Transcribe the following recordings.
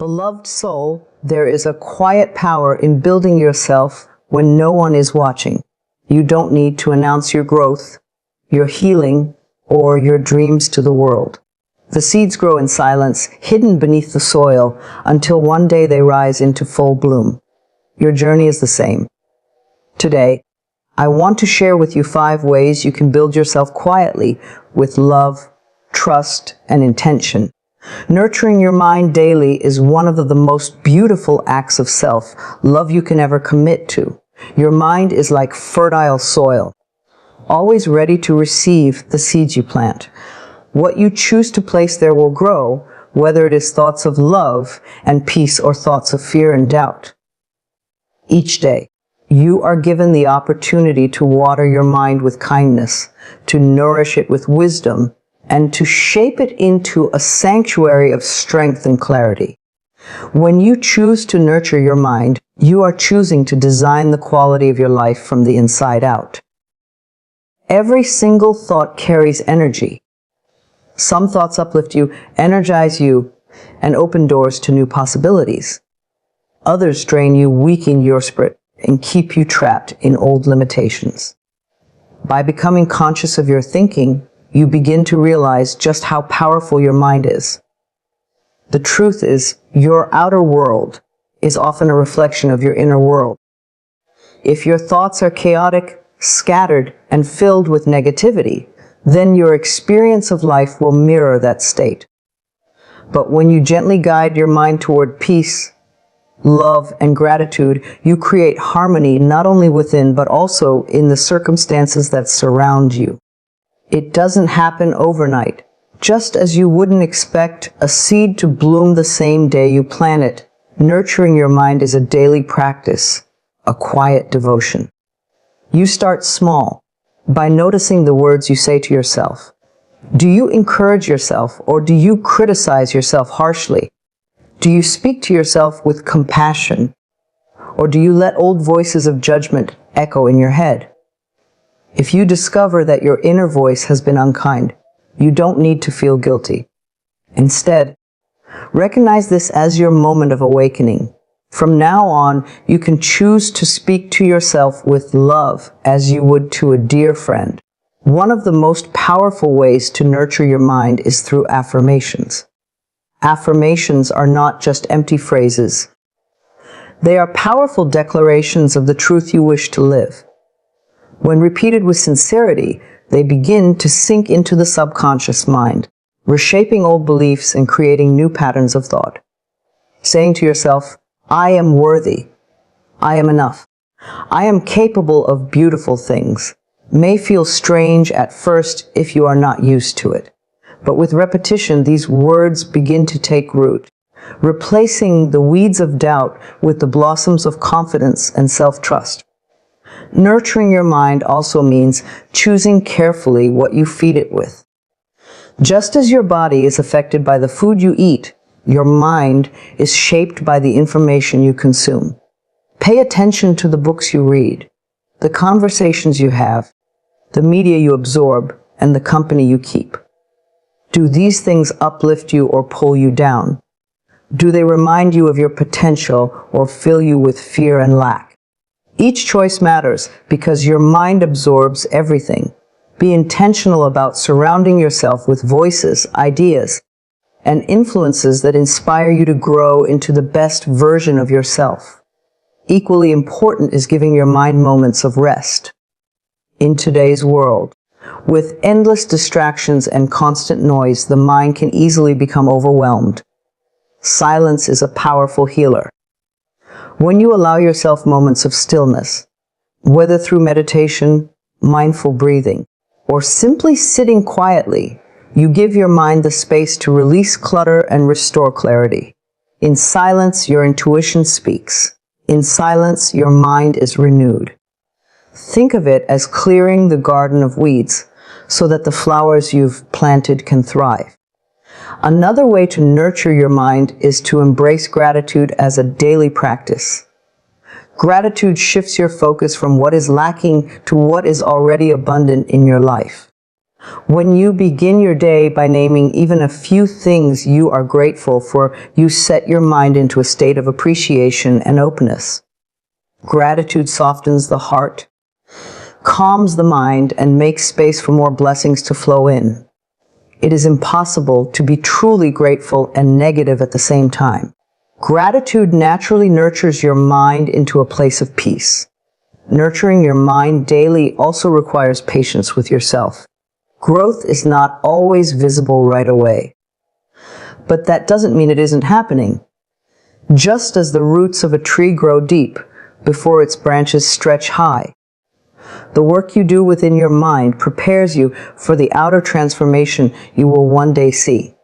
Beloved soul, there is a quiet power in building yourself when no one is watching. You don't need to announce your growth, your healing, or your dreams to the world. The seeds grow in silence, hidden beneath the soil, until one day they rise into full bloom. Your journey is the same. Today, I want to share with you 5 ways you can build yourself quietly with love, trust, and intention. Nurturing your mind daily is one of the most beautiful acts of self-love you can ever commit to. Your mind is like fertile soil, always ready to receive the seeds you plant. What you choose to place there will grow, whether it is thoughts of love and peace or thoughts of fear and doubt. Each day, you are given the opportunity to water your mind with kindness, to nourish it with wisdom, and to shape it into a sanctuary of strength and clarity. When you choose to nurture your mind, you are choosing to design the quality of your life from the inside out. Every single thought carries energy. Some thoughts uplift you, energize you, and open doors to new possibilities. Others drain you, weaken your spirit, and keep you trapped in old limitations. By becoming conscious of your thinking, you begin to realize just how powerful your mind is. The truth is, your outer world is often a reflection of your inner world. If your thoughts are chaotic, scattered, and filled with negativity, then your experience of life will mirror that state. But when you gently guide your mind toward peace, love, and gratitude, you create harmony not only within but also in the circumstances that surround you. It doesn't happen overnight. Just as you wouldn't expect a seed to bloom the same day you plant it, nurturing your mind is a daily practice, a quiet devotion. You start small, by noticing the words you say to yourself. Do you encourage yourself or do you criticize yourself harshly? Do you speak to yourself with compassion, or do you let old voices of judgment echo in your head? If you discover that your inner voice has been unkind, you don't need to feel guilty. Instead, recognize this as your moment of awakening. From now on, you can choose to speak to yourself with love as you would to a dear friend. One of the most powerful ways to nurture your mind is through affirmations. Affirmations are not just empty phrases. They are powerful declarations of the truth you wish to live. When repeated with sincerity, they begin to sink into the subconscious mind, reshaping old beliefs and creating new patterns of thought. Saying to yourself, I am worthy, I am enough, I am capable of beautiful things, may feel strange at first if you are not used to it. But with repetition, these words begin to take root, replacing the weeds of doubt with the blossoms of confidence and self-trust. Nurturing your mind also means choosing carefully what you feed it with. Just as your body is affected by the food you eat, your mind is shaped by the information you consume. Pay attention to the books you read, the conversations you have, the media you absorb, and the company you keep. Do these things uplift you or pull you down? Do they remind you of your potential or fill you with fear and lack? Each choice matters because your mind absorbs everything. Be intentional about surrounding yourself with voices, ideas, and influences that inspire you to grow into the best version of yourself. Equally important is giving your mind moments of rest. In today's world, with endless distractions and constant noise, the mind can easily become overwhelmed. Silence is a powerful healer. When you allow yourself moments of stillness, whether through meditation, mindful breathing, or simply sitting quietly, you give your mind the space to release clutter and restore clarity. In silence, your intuition speaks. In silence, your mind is renewed. Think of it as clearing the garden of weeds so that the flowers you've planted can thrive. Another way to nurture your mind is to embrace gratitude as a daily practice. Gratitude shifts your focus from what is lacking to what is already abundant in your life. When you begin your day by naming even a few things you are grateful for, you set your mind into a state of appreciation and openness. Gratitude softens the heart, calms the mind, and makes space for more blessings to flow in. It is impossible to be truly grateful and negative at the same time. Gratitude naturally nurtures your mind into a place of peace. Nurturing your mind daily also requires patience with yourself. Growth is not always visible right away. But that doesn't mean it isn't happening. Just as the roots of a tree grow deep before its branches stretch high, the work you do within your mind prepares you for the outer transformation you will one day see.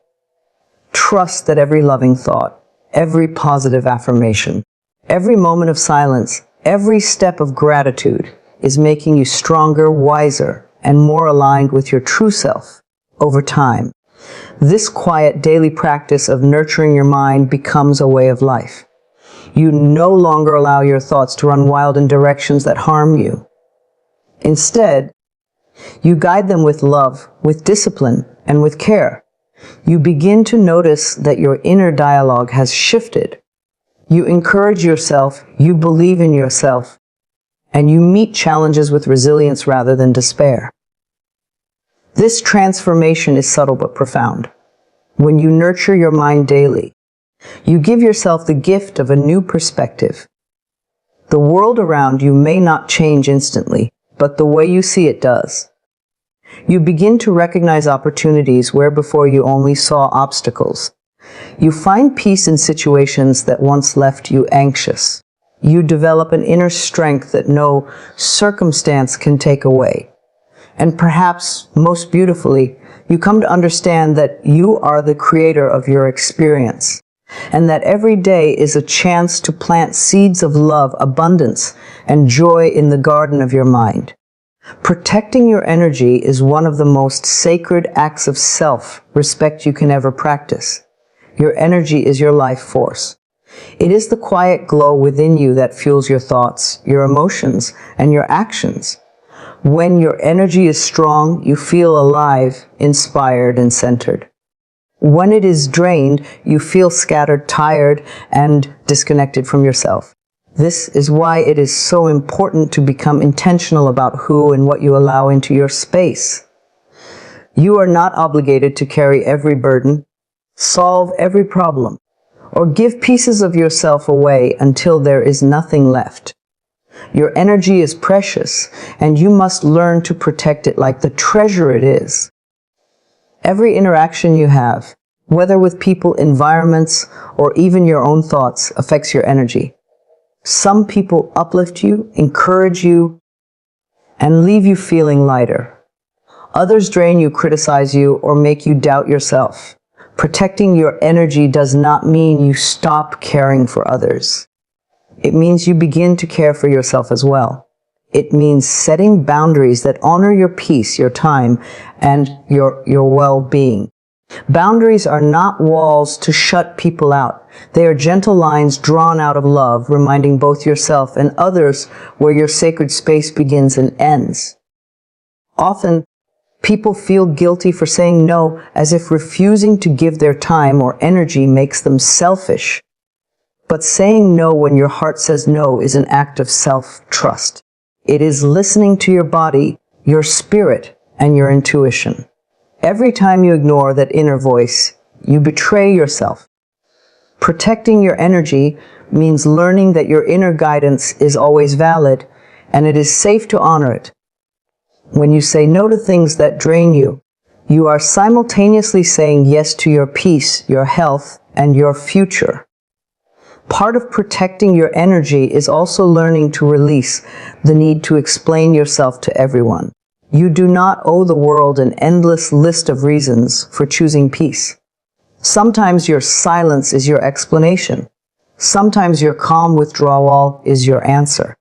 Trust that every loving thought, every positive affirmation, every moment of silence, every step of gratitude is making you stronger, wiser, and more aligned with your true self over time. This quiet daily practice of nurturing your mind becomes a way of life. You no longer allow your thoughts to run wild in directions that harm you. Instead, you guide them with love, with discipline, and with care. You begin to notice that your inner dialogue has shifted. You encourage yourself, you believe in yourself, and you meet challenges with resilience rather than despair. This transformation is subtle but profound. When you nurture your mind daily, you give yourself the gift of a new perspective. The world around you may not change instantly, but the way you see it does. You begin to recognize opportunities where before you only saw obstacles. You find peace in situations that once left you anxious. You develop an inner strength that no circumstance can take away. And perhaps, most beautifully, you come to understand that you are the creator of your experience, and that every day is a chance to plant seeds of love, abundance, and joy in the garden of your mind. Protecting your energy is one of the most sacred acts of self-respect you can ever practice. Your energy is your life force. It is the quiet glow within you that fuels your thoughts, your emotions, and your actions. When your energy is strong, you feel alive, inspired, and centered. When it is drained, you feel scattered, tired, and disconnected from yourself. This is why it is so important to become intentional about who and what you allow into your space. You are not obligated to carry every burden, solve every problem, or give pieces of yourself away until there is nothing left. Your energy is precious, and you must learn to protect it like the treasure it is. Every interaction you have, whether with people, environments, or even your own thoughts, affects your energy. Some people uplift you, encourage you, and leave you feeling lighter. Others drain you, criticize you, or make you doubt yourself. Protecting your energy does not mean you stop caring for others. It means you begin to care for yourself as well. It means setting boundaries that honor your peace, your time, and your well-being. Boundaries are not walls to shut people out. They are gentle lines drawn out of love, reminding both yourself and others where your sacred space begins and ends. Often, people feel guilty for saying no, as if refusing to give their time or energy makes them selfish. But saying no when your heart says no is an act of self-trust. It is listening to your body, your spirit, and your intuition. Every time you ignore that inner voice, you betray yourself. Protecting your energy means learning that your inner guidance is always valid, and it is safe to honor it. When you say no to things that drain you, you are simultaneously saying yes to your peace, your health, and your future. Part of protecting your energy is also learning to release the need to explain yourself to everyone. You do not owe the world an endless list of reasons for choosing peace. Sometimes your silence is your explanation. Sometimes your calm withdrawal is your answer.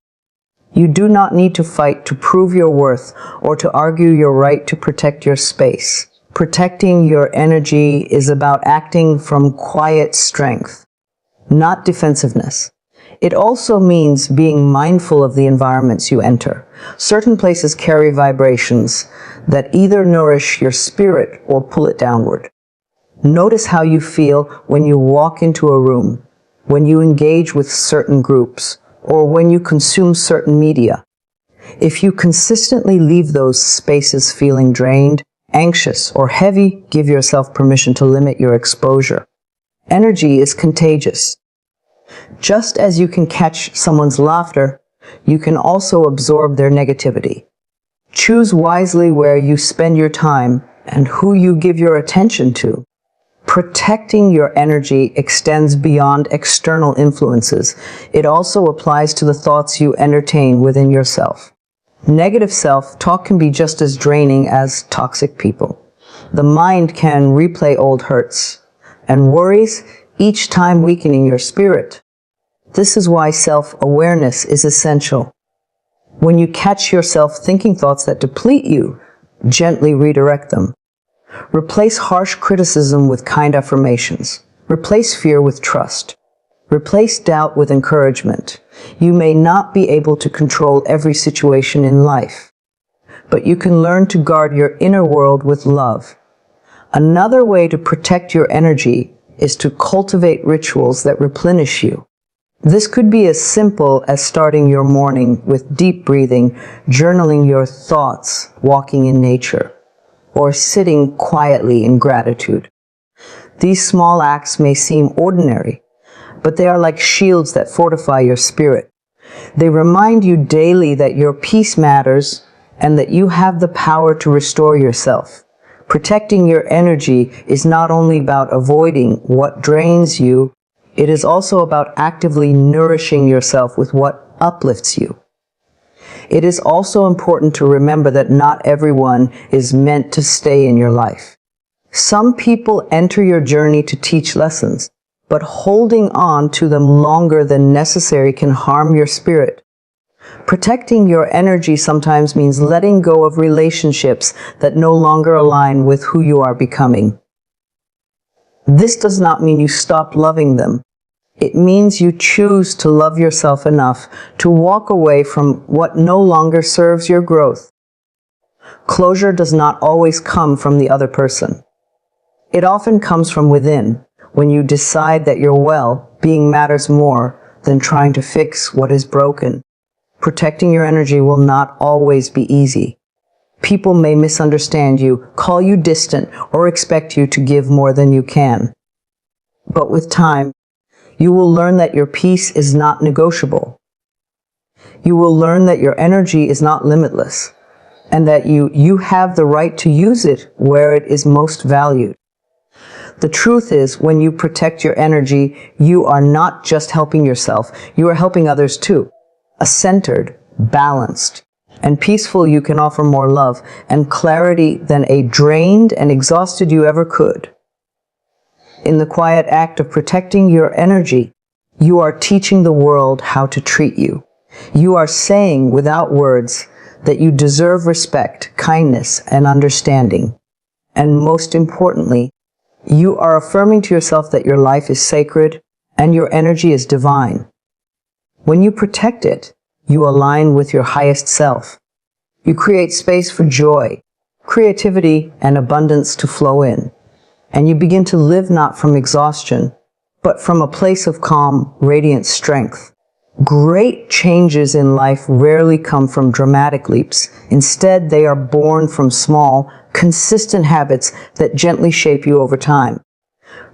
You do not need to fight to prove your worth or to argue your right to protect your space. Protecting your energy is about acting from quiet strength, not defensiveness. It also means being mindful of the environments you enter. Certain places carry vibrations that either nourish your spirit or pull it downward. Notice how you feel when you walk into a room, when you engage with certain groups, or when you consume certain media. If you consistently leave those spaces feeling drained, anxious, or heavy, give yourself permission to limit your exposure. Energy is contagious. Just as you can catch someone's laughter, you can also absorb their negativity. Choose wisely where you spend your time and who you give your attention to. Protecting your energy extends beyond external influences. It also applies to the thoughts you entertain within yourself. Negative self-talk can be just as draining as toxic people. The mind can replay old hurts and worries, each time weakening your spirit. This is why self-awareness is essential. When you catch yourself thinking thoughts that deplete you, gently redirect them. Replace harsh criticism with kind affirmations. Replace fear with trust. Replace doubt with encouragement. You may not be able to control every situation in life, but you can learn to guard your inner world with love. Another way to protect your energy is to cultivate rituals that replenish you. This could be as simple as starting your morning with deep breathing, journaling your thoughts, walking in nature, or sitting quietly in gratitude. These small acts may seem ordinary, but they are like shields that fortify your spirit. They remind you daily that your peace matters and that you have the power to restore yourself. Protecting your energy is not only about avoiding what drains you, it is also about actively nourishing yourself with what uplifts you. It is also important to remember that not everyone is meant to stay in your life. Some people enter your journey to teach lessons, but holding on to them longer than necessary can harm your spirit. Protecting your energy sometimes means letting go of relationships that no longer align with who you are becoming. This does not mean you stop loving them. It means you choose to love yourself enough to walk away from what no longer serves your growth. Closure does not always come from the other person. It often comes from within, when you decide that your well-being matters more than trying to fix what is broken. Protecting your energy will not always be easy. People may misunderstand you, call you distant, or expect you to give more than you can. But with time, you will learn that your peace is not negotiable. You will learn that your energy is not limitless, and that you have the right to use it where it is most valued. The truth is, when you protect your energy, you are not just helping yourself, you are helping others too. A centered, balanced, and peaceful you can offer more love and clarity than a drained and exhausted you ever could. In the quiet act of protecting your energy, you are teaching the world how to treat you. You are saying without words that you deserve respect, kindness, and understanding. And most importantly, you are affirming to yourself that your life is sacred and your energy is divine. When you protect it, you align with your highest self. You create space for joy, creativity, and abundance to flow in. And you begin to live not from exhaustion, but from a place of calm, radiant strength. Great changes in life rarely come from dramatic leaps. Instead, they are born from small, consistent habits that gently shape you over time.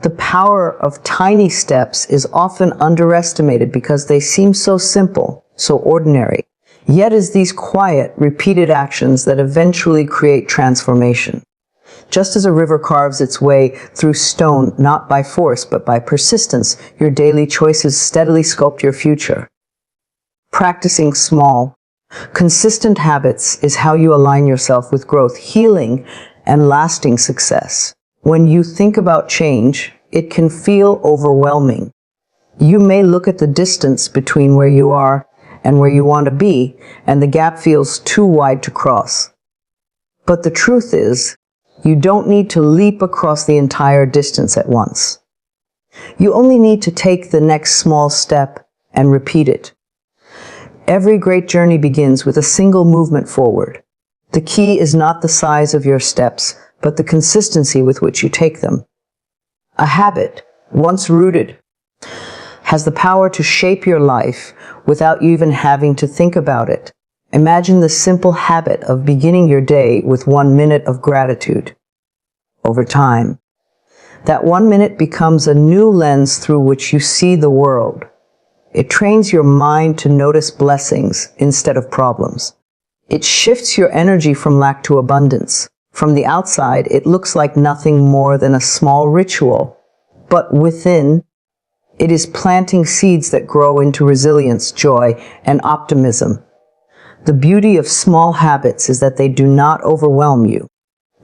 The power of tiny steps is often underestimated because they seem so simple, so ordinary. Yet it's these quiet, repeated actions that eventually create transformation. Just as a river carves its way through stone, not by force, but by persistence, your daily choices steadily sculpt your future. Practicing small, consistent habits is how you align yourself with growth, healing, and lasting success. When you think about change, it can feel overwhelming. You may look at the distance between where you are and where you want to be, and the gap feels too wide to cross. But the truth is, you don't need to leap across the entire distance at once. You only need to take the next small step and repeat it. Every great journey begins with a single movement forward. The key is not the size of your steps, but the consistency with which you take them. A habit, once rooted, has the power to shape your life without you even having to think about it. Imagine the simple habit of beginning your day with 1 minute of gratitude. Over time, that 1 minute becomes a new lens through which you see the world. It trains your mind to notice blessings instead of problems. It shifts your energy from lack to abundance. From the outside, it looks like nothing more than a small ritual, but within, it is planting seeds that grow into resilience, joy, and optimism. The beauty of small habits is that they do not overwhelm you.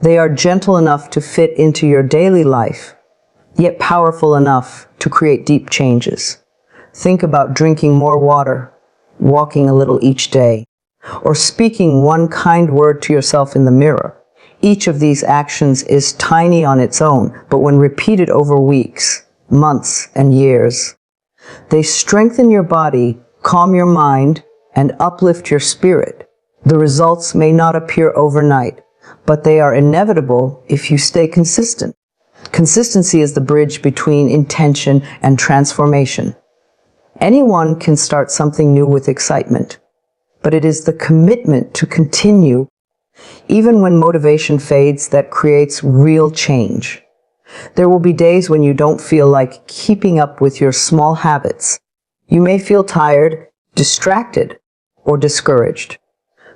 They are gentle enough to fit into your daily life, yet powerful enough to create deep changes. Think about drinking more water, walking a little each day, or speaking one kind word to yourself in the mirror. Each of these actions is tiny on its own, but when repeated over weeks, months, and years, they strengthen your body, calm your mind, and uplift your spirit. The results may not appear overnight, but they are inevitable if you stay consistent. Consistency is the bridge between intention and transformation. Anyone can start something new with excitement, but it is the commitment to continue, even when motivation fades, that creates real change. There will be days when you don't feel like keeping up with your small habits. You may feel tired, distracted, or discouraged.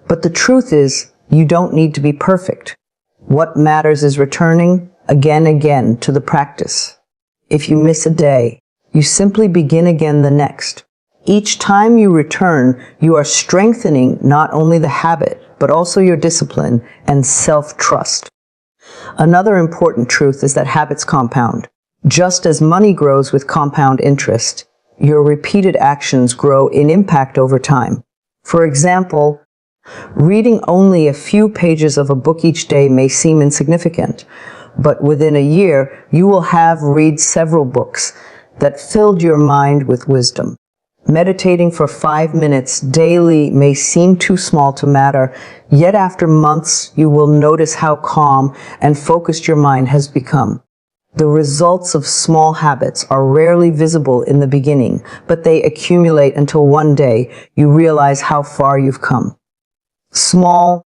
But the truth is, you don't need to be perfect. What matters is returning again to the practice. If you miss a day, you simply begin again the next. Each time you return, you are strengthening not only the habit, but also your discipline and self-trust. Another important truth is that habits compound. Just as money grows with compound interest, your repeated actions grow in impact over time. For example, reading only a few pages of a book each day may seem insignificant, but within a year, you will have read several books that filled your mind with wisdom. Meditating for 5 minutes daily may seem too small to matter, yet after months you will notice how calm and focused your mind has become. The results of small habits are rarely visible in the beginning, but they accumulate until one day you realize how far you've come. Small,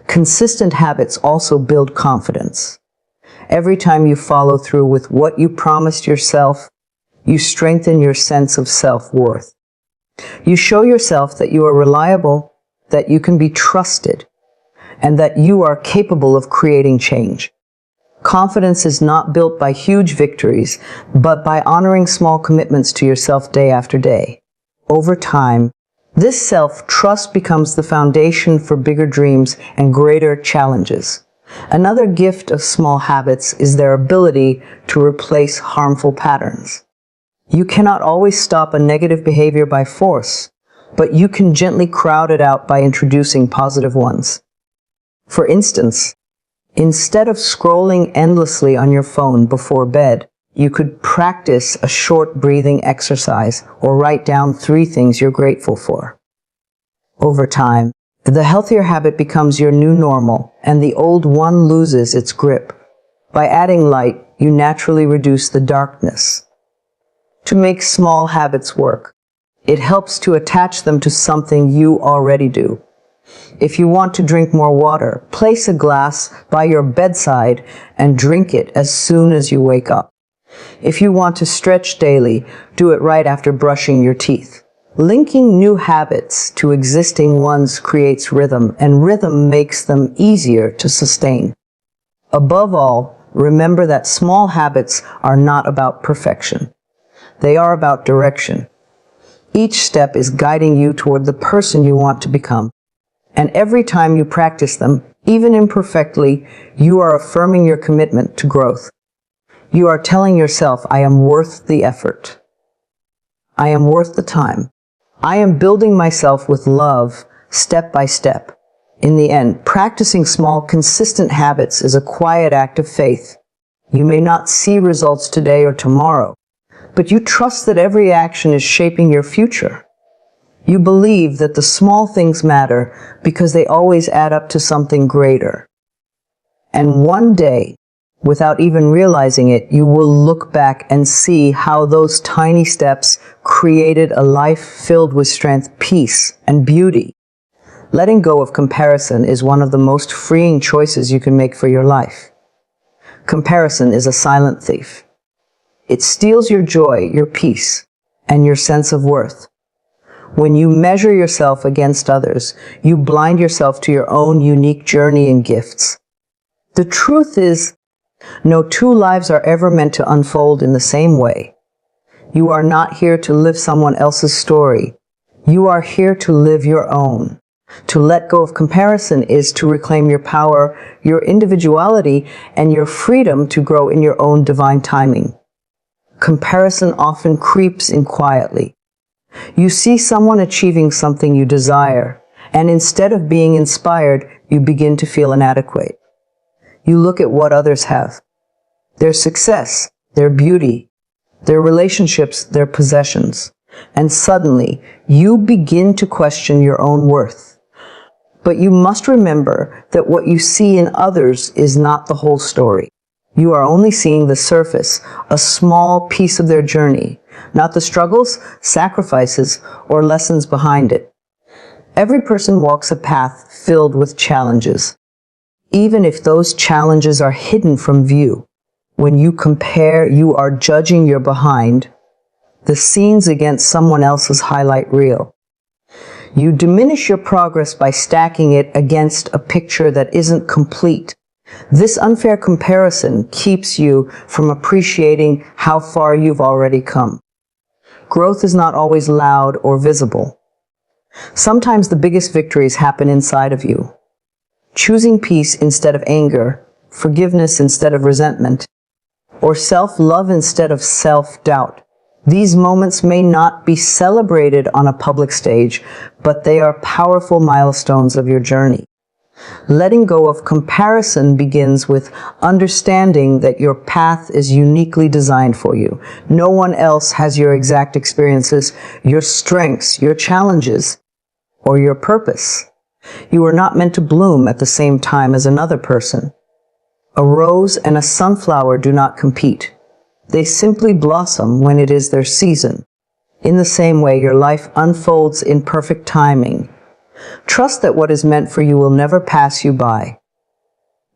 consistent habits also build confidence. Every time you follow through with what you promised yourself, you strengthen your sense of self-worth. You show yourself that you are reliable, that you can be trusted, and that you are capable of creating change. Confidence is not built by huge victories, but by honoring small commitments to yourself day after day. Over time, this self-trust becomes the foundation for bigger dreams and greater challenges. Another gift of small habits is their ability to replace harmful patterns. You cannot always stop a negative behavior by force, but you can gently crowd it out by introducing positive ones. For instance, instead of scrolling endlessly on your phone before bed, you could practice a short breathing exercise or write down 3 things you're grateful for. Over time, the healthier habit becomes your new normal, and the old one loses its grip. By adding light, you naturally reduce the darkness. To make small habits work, it helps to attach them to something you already do. If you want to drink more water, place a glass by your bedside and drink it as soon as you wake up. If you want to stretch daily, do it right after brushing your teeth. Linking new habits to existing ones creates rhythm, and rhythm makes them easier to sustain. Above all, remember that small habits are not about perfection. They are about direction. Each step is guiding you toward the person you want to become. And every time you practice them, even imperfectly, you are affirming your commitment to growth. You are telling yourself, I am worth the effort. I am worth the time. I am building myself with love, step by step. In the end, practicing small, consistent habits is a quiet act of faith. You may not see results today or tomorrow, but you trust that every action is shaping your future. You believe that the small things matter because they always add up to something greater. And one day, without even realizing it, you will look back and see how those tiny steps created a life filled with strength, peace, and beauty. Letting go of comparison is one of the most freeing choices you can make for your life. Comparison is a silent thief. It steals your joy, your peace, and your sense of worth. When you measure yourself against others, you blind yourself to your own unique journey and gifts. The truth is, no two lives are ever meant to unfold in the same way. You are not here to live someone else's story. You are here to live your own. To let go of comparison is to reclaim your power, your individuality, and your freedom to grow in your own divine timing. Comparison often creeps in quietly. You see someone achieving something you desire, and instead of being inspired, you begin to feel inadequate. You look at what others have, their success, their beauty, their relationships, their possessions, and suddenly you begin to question your own worth. But you must remember that what you see in others is not the whole story. You are only seeing the surface, a small piece of their journey, not the struggles, sacrifices, or lessons behind it. Every person walks a path filled with challenges, even if those challenges are hidden from view. When you compare, you are judging your behind the scenes against someone else's highlight reel. You diminish your progress by stacking it against a picture that isn't complete. This unfair comparison keeps you from appreciating how far you've already come. Growth is not always loud or visible. Sometimes the biggest victories happen inside of you. Choosing peace instead of anger, forgiveness instead of resentment, or self-love instead of self-doubt. These moments may not be celebrated on a public stage, but they are powerful milestones of your journey. Letting go of comparison begins with understanding that your path is uniquely designed for you. No one else has your exact experiences, your strengths, your challenges, or your purpose. You are not meant to bloom at the same time as another person. A rose and a sunflower do not compete. They simply blossom when it is their season. In the same way, your life unfolds in perfect timing. Trust that what is meant for you will never pass you by.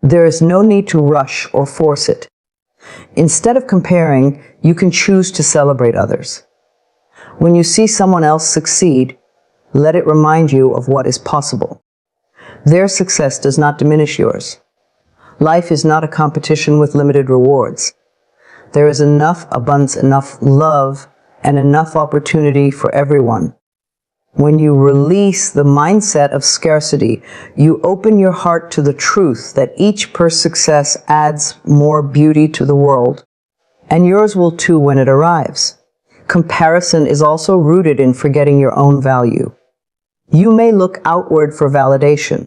There is no need to rush or force it. Instead of comparing, you can choose to celebrate others. When you see someone else succeed, let it remind you of what is possible. Their success does not diminish yours. Life is not a competition with limited rewards. There is enough abundance, enough love, and enough opportunity for everyone. When you release the mindset of scarcity, you open your heart to the truth that each person's success adds more beauty to the world, and yours will too when it arrives. Comparison is also rooted in forgetting your own value. You may look outward for validation,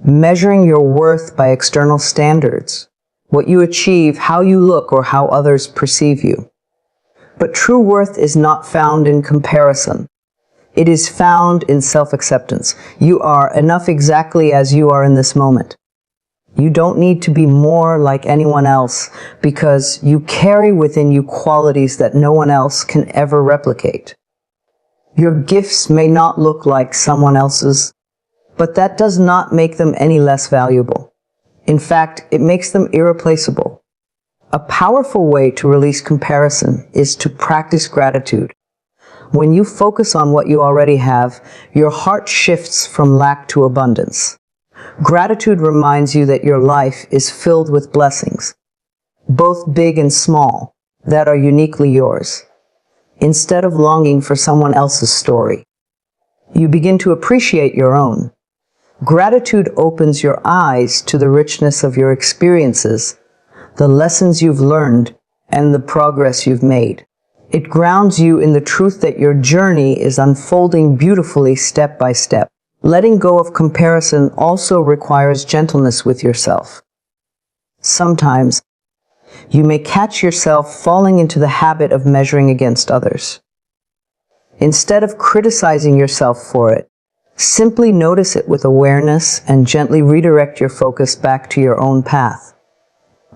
measuring your worth by external standards, what you achieve, how you look, or how others perceive you. But true worth is not found in comparison. It is found in self-acceptance. You are enough exactly as you are in this moment. You don't need to be more like anyone else because you carry within you qualities that no one else can ever replicate. Your gifts may not look like someone else's, but that does not make them any less valuable. In fact, it makes them irreplaceable. A powerful way to release comparison is to practice gratitude. When you focus on what you already have, your heart shifts from lack to abundance. Gratitude reminds you that your life is filled with blessings, both big and small, that are uniquely yours. Instead of longing for someone else's story, you begin to appreciate your own. Gratitude opens your eyes to the richness of your experiences, the lessons you've learned, and the progress you've made. It grounds you in the truth that your journey is unfolding beautifully step by step. Letting go of comparison also requires gentleness with yourself. Sometimes, You may catch yourself falling into the habit of measuring against others. Instead of criticizing yourself for it, simply notice it with awareness and gently redirect your focus back to your own path.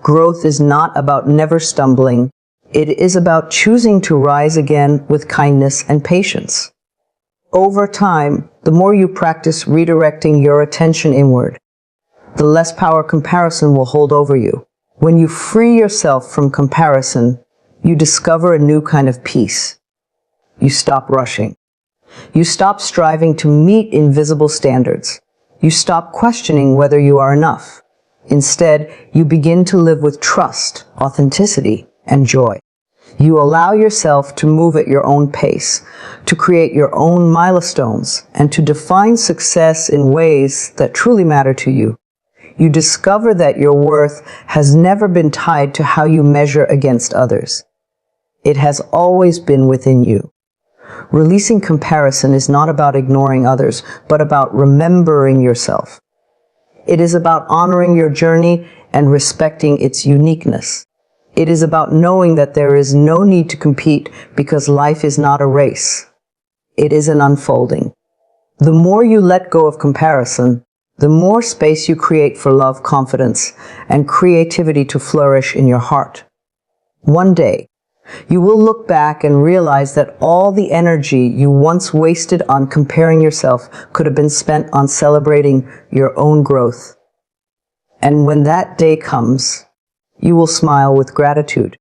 Growth is not about never stumbling. It is about choosing to rise again with kindness and patience. Over time, the more you practice redirecting your attention inward, the less power comparison will hold over you. When you free yourself from comparison, you discover a new kind of peace. You stop rushing. You stop striving to meet invisible standards. You stop questioning whether you are enough. Instead, you begin to live with trust, authenticity, and joy. You allow yourself to move at your own pace, to create your own milestones, and to define success in ways that truly matter to you. You discover that your worth has never been tied to how you measure against others. It has always been within you. Releasing comparison is not about ignoring others, but about remembering yourself. It is about honoring your journey and respecting its uniqueness. It is about knowing that there is no need to compete because life is not a race. It is an unfolding. The more you let go of comparison, the more space you create for love, confidence, and creativity to flourish in your heart. One day, you will look back and realize that all the energy you once wasted on comparing yourself could have been spent on celebrating your own growth. And when that day comes, you will smile with gratitude,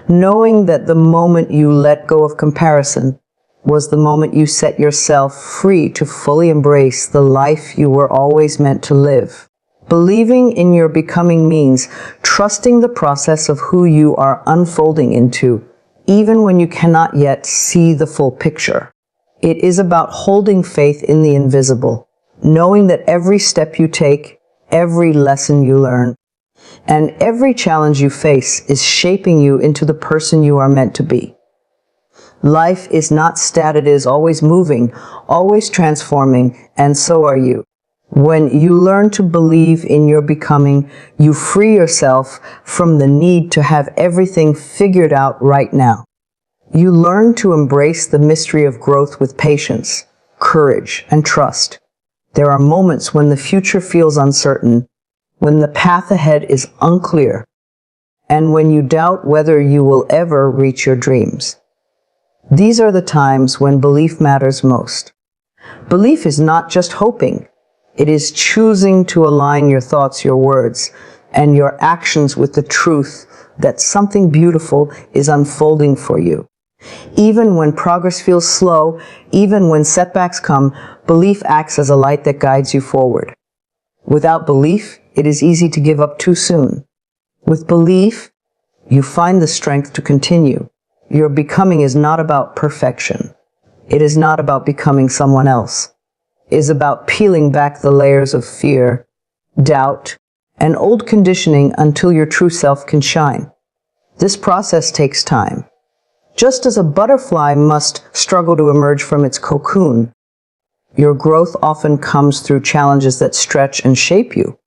knowing that the moment you let go of comparison was the moment you set yourself free to fully embrace the life you were always meant to live. Believing in your becoming means trusting the process of who you are unfolding into, even when you cannot yet see the full picture. It is about holding faith in the invisible, knowing that every step you take, every lesson you learn, and every challenge you face is shaping you into the person you are meant to be. Life is not static, it is always moving, always transforming, and so are you. When you learn to believe in your becoming, you free yourself from the need to have everything figured out right now. You learn to embrace the mystery of growth with patience, courage, and trust. There are moments when the future feels uncertain, when the path ahead is unclear, and when you doubt whether you will ever reach your dreams. These are the times when belief matters most. Belief is not just hoping. It is choosing to align your thoughts, your words, and your actions with the truth that something beautiful is unfolding for you. Even when progress feels slow, even when setbacks come, belief acts as a light that guides you forward. Without belief, it is easy to give up too soon. With belief, you find the strength to continue. Your becoming is not about perfection. It is not about becoming someone else. It is about peeling back the layers of fear, doubt, and old conditioning until your true self can shine. This process takes time. Just as a butterfly must struggle to emerge from its cocoon, your growth often comes through challenges that stretch and shape you.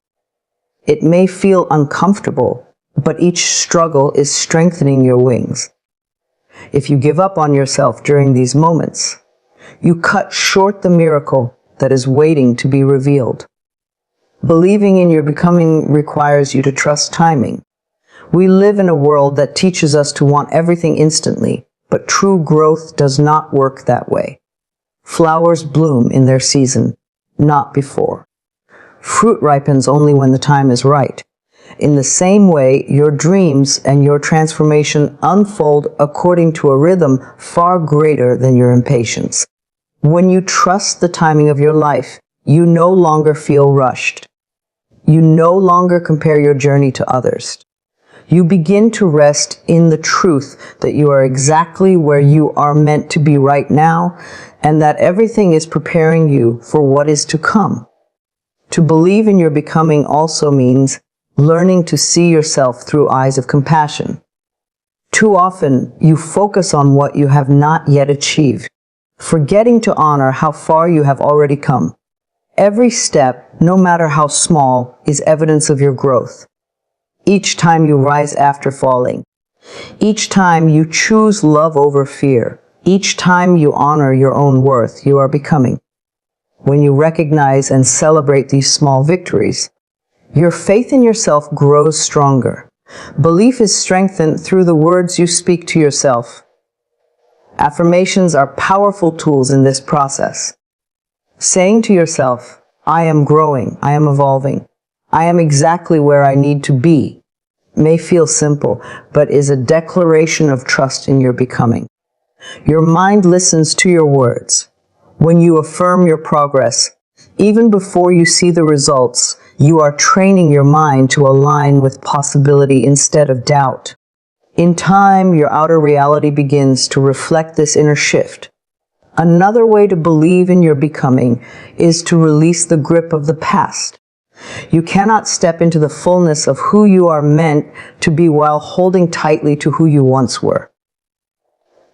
It may feel uncomfortable, but each struggle is strengthening your wings. If you give up on yourself during these moments, you cut short the miracle that is waiting to be revealed. Believing in your becoming requires you to trust timing. We live in a world that teaches us to want everything instantly, but true growth does not work that way. Flowers bloom in their season, not before. Fruit ripens only when the time is right. In the same way, your dreams and your transformation unfold according to a rhythm far greater than your impatience. When you trust the timing of your life, you no longer feel rushed. You no longer compare your journey to others. You begin to rest in the truth that you are exactly where you are meant to be right now, and that everything is preparing you for what is to come. To believe in your becoming also means learning to see yourself through eyes of compassion. Too often, you focus on what you have not yet achieved, forgetting to honor how far you have already come. Every step, no matter how small, is evidence of your growth. each time you rise after falling, each time you choose love over fear, each time you honor your own worth, you are becoming. When you recognize and celebrate these small victories, your faith in yourself grows stronger. Belief is strengthened through the words you speak to yourself. Affirmations are powerful tools in this process. Saying to yourself, I am growing, I am evolving, I am exactly where I need to be, may feel simple, but is a declaration of trust in your becoming. Your mind listens to your words. When you affirm your progress, even before you see the results, you are training your mind to align with possibility instead of doubt. In time, your outer reality begins to reflect this inner shift. Another way to believe in your becoming is to release the grip of the past. You cannot step into the fullness of who you are meant to be while holding tightly to who you once were.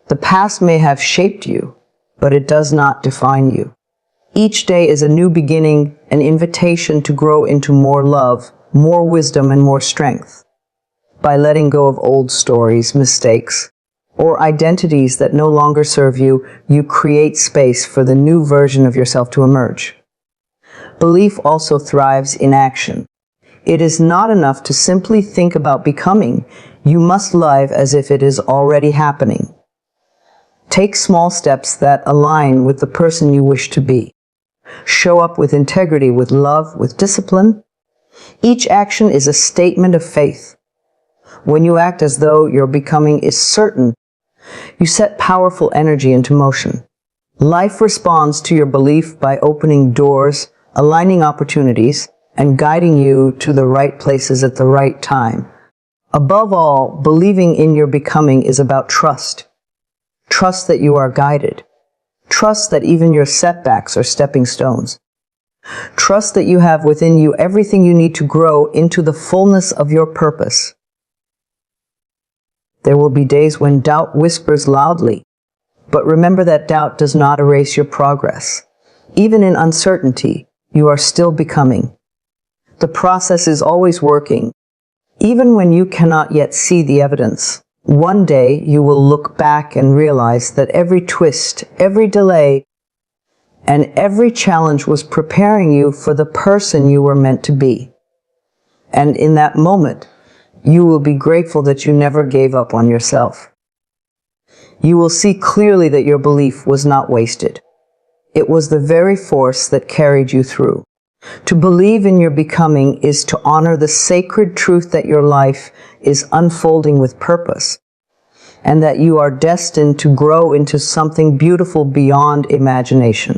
The past may have shaped you, but it does not define you. Each day is a new beginning, an invitation to grow into more love, more wisdom, and more strength. By letting go of old stories, mistakes, or identities that no longer serve you, you create space for the new version of yourself to emerge. Belief also thrives in action. It is not enough to simply think about becoming. You must live as if it is already happening. Take small steps that align with the person you wish to be. Show up with integrity, with love, with discipline. Each action is a statement of faith. When you act as though your becoming is certain, you set powerful energy into motion. Life responds to your belief by opening doors, aligning opportunities, and guiding you to the right places at the right time. Above all, believing in your becoming is about trust. Trust that you are guided. Trust that even your setbacks are stepping stones. Trust that you have within you everything you need to grow into the fullness of your purpose. There will be days when doubt whispers loudly, but remember that doubt does not erase your progress. Even in uncertainty, you are still becoming. The process is always working, even when you cannot yet see the evidence. One day, you will look back and realize that every twist, every delay, and every challenge was preparing you for the person you were meant to be. And in that moment, you will be grateful that you never gave up on yourself. You will see clearly that your belief was not wasted. It was the very force that carried you through. To believe in your becoming is to honor the sacred truth that your life is unfolding with purpose, and that you are destined to grow into something beautiful beyond imagination.